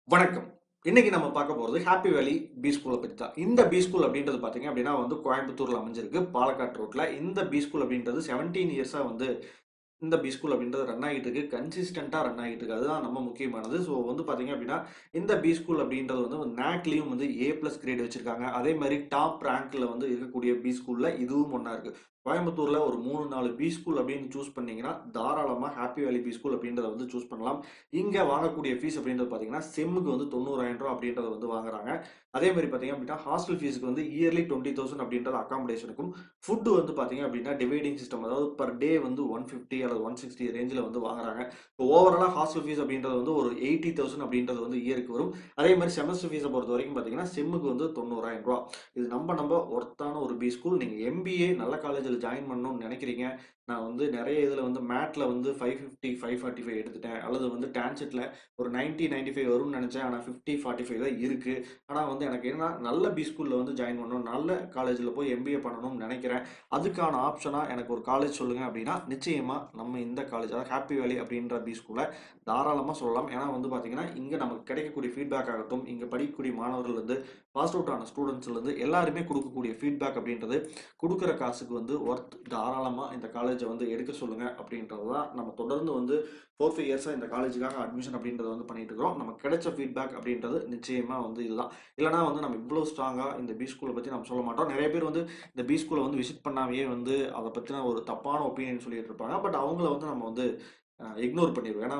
வணக்கம். இன்னைக்கு நம்ம பார்க்க போறது ஹாப்பி வேலி பி ஸ்கூல பத்தி தான். இந்த பி ஸ்கூல் அப்படின்றது பார்த்தீங்க அப்படின்னா கோயம்புத்தூர்ல அமைஞ்சிருக்கு. பாலக்காடு ரோட்ல. இந்த பி ஸ்கூல் அப்படின்றது 17 இயர்ஸா இந்த பி ஸ்கூல் அப்படின்றது ரன் ஆகிட்டு இருக்கு. கன்சிஸ்டன்ட்டா ரன் ஆகிட்டு இருக்கு. அதுதான் நம்ம முக்கியமானது. ஸோ பார்த்தீங்க அப்படின்னா, இந்த பி ஸ்கூல் அப்படின்றது நேக்லயும் ஏ பிளஸ் கிரேட் வச்சிருக்காங்க. அதே மாரி டாப் ரேங்க்ல இருக்கக்கூடிய பி ஸ்கூல்ல இதுவும் ஒண்ணா இருக்கு. கோயம்புத்தூர்ல ஒரு 3, 4 பி ஸ்கூல் அப்படின்னு சூஸ் பண்ணீங்கன்னா, தாராளமா ஹாப்பி வேலி பி ஸ்கூல் அப்படின்றத சூஸ் பண்ணலாம். இங்க வாங்கக்கூடிய ஃபீஸ் அப்படின்றது பார்த்தீங்கன்னா, செம்முக்கு ரூ. 90,000 அப்படின்றத வாங்குறாங்க. அதே மாரி பார்த்தீங்க அப்படின்னா, ஹாஸ்டல் ஃபீஸ்க்கு இயர்லி 20,000 அப்படின்றது அக்காமடேஷனுக்கும், ஃபுட் பார்த்தீங்க அப்படின்னா, டிவைடிங் சிஸ்டம் அதாவது பெர் டே 150 அல்லது 160 ரேஞ்சில வாங்குறாங்க. ஓவராலா ஹாஸ்டல் ஃபீஸ் அப்படின்றது ஒரு 80,000 அப்படின்றது இயருக்கு வரும். அதே மாரி செமஸ்டர் ஃபீஸ பொறுத்தவரைக்கும் பார்த்தீங்கன்னா, செம்முக்கு ரூ. 90,000. இது நம்ப ஒர்த்தான ஒரு பி ஸ்கூல். நீங்க எம்பிஏ நல்ல காலேஜ்ல ஜாயின் பண்ணணும்னு நெனைக்கிறீங்க. நான் நெறைய இதுல மேத்ல 550, 545 எடுத்துட்டேன். அல்லது டான்செட்ல ஒரு 90, 95 வரும்னு நெனைச்சேன். ஆனா 50, 45 தான் இருக்கு. ஆனா எனக்கு என்னன்னா, நல்ல பி ஸ்கூல்ல ஜாயின் பண்ணணும். நல்ல காலேஜ்ல போய் எம்பிஏ பண்ணணும்னு நெனைக்கிறேன். அதுக்கான ஆப்ஷனா எனக்கு ஒரு காலேஜ் சொல்லுங்க அப்படின்னா, நிச்சயமா நம்ம இந்த காலேஜ் அதாவது ஹாப்பி வேலி அப்படின்ற பி ஸ்கூல தாராளமா சொல்லலாம். ஏன்னா பார்த்தீங்கன்னா, இங்க நமக்கு கிடைக்கக்கூடிய ஃபீட்பேக் ஆகட்டும், இங்க படிக்கக்கூடிய மாணவர்கள்லருந்து, பாஸ் அவுட் ஆன ஸ்டூடண்ட்ஸ்லருந்து எல்லாருமே குடுக்கக்கூடிய ஃபீட்பேக் அப்படின்றது, குடுக்குற காசுக்கு ஒர்த். தாராளமா இந்த காலேஜ எடுக்க சொல்லுங்க அப்படின்றது தான் நம்ம தொடர்ந்து 4, 5 இயர்ஸா இந்த காலேஜுக்காக அட்மிஷன் அப்படின்றத பண்ணிட்டு இருக்கிறோம். நமக்கு கிடைச்ச ஃபீட்பேக் அப்படின்றது நிச்சயமா இதுதான். இல்லன்னா நம்ம இவ்ளோ ஸ்ட்ராங்கா இந்த பி ஸ்கூல பத்தி நம்ம சொல்ல மாட்டோம். நெறைய பேர் இந்த பி ஸ்கூல விசிட் பண்ணாமயே அத பத்தின ஒரு தப்பான ஒப்பீனியன் சொல்லிட்டு இருப்பாங்க. பட் அவங்கள நம்ம இக்னோர் பண்ணிருவோம். ஏன்னா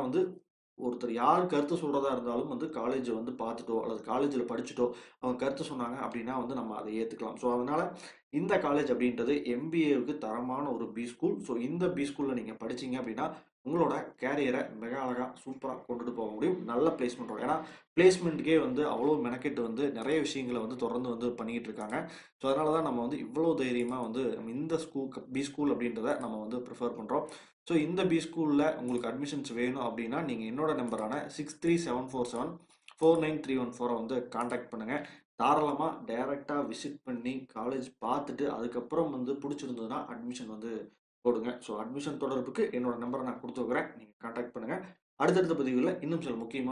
ஒருத்தர் யார் கருத்து சொல்றதா இருந்தாலும் காலேஜ் பார்த்துட்டோ, அல்லது காலேஜ்ல படிச்சுட்டோ, அவங்க கருத்து சொன்னாங்க அப்படின்னா நம்ம அத ஏத்துக்கலாம். ஸோ அதனால இந்த காலேஜ் அப்படின்றது எம்பிஏவுக்கு தரமான ஒரு பி ஸ்கூல். ஸோ இந்த பி ஸ்கூல்ல நீங்க படிச்சீங்க அப்படின்னா, உங்களோட கேரியர மிக அழகா, சூப்பரா கொண்டுட்டு போக முடியும். நல்ல பிளேஸ்மென்ட்டோட. ஏன்னா பிளேஸ்மென்ட்க்கே அவ்வளோ மெனக்கெட்டு நெறைய விஷயங்கள தொடர்ந்து பண்ணிக்கிட்டு இருக்காங்க. ஸோ அதனால தான் நம்ம இவ்வளோ தைரியமா நம்ம இந்த பி ஸ்கூல் அப்படின்றத நம்ம பிரிஃபர் பண்றோம். ஸோ இந்த பி ஸ்கூல்ல உங்களுக்கு அட்மிஷன்ஸ் வேணும் அப்படின்னா, நீங்க என்னோட நம்பரான 6374749314 கான்டாக்ட் பண்ணுங்க. தாராளமா டைரக்ட்டா விசிட் பண்ணி காலேஜ் பார்த்துட்டு, அதுக்கப்புறம் புடிச்சிருந்ததுன்னா அட்மிஷன் போடுங்க. ஸோ அட்மிஷன் தொடர்புக்கு என்னோட நம்பர நான் குடுத்து வைக்கிறேன். நீங்க கான்டாக்ட் பண்ணுங்க. அடுத்தடுத்த பதிவுகள்ல இன்னும் சில முக்கியமான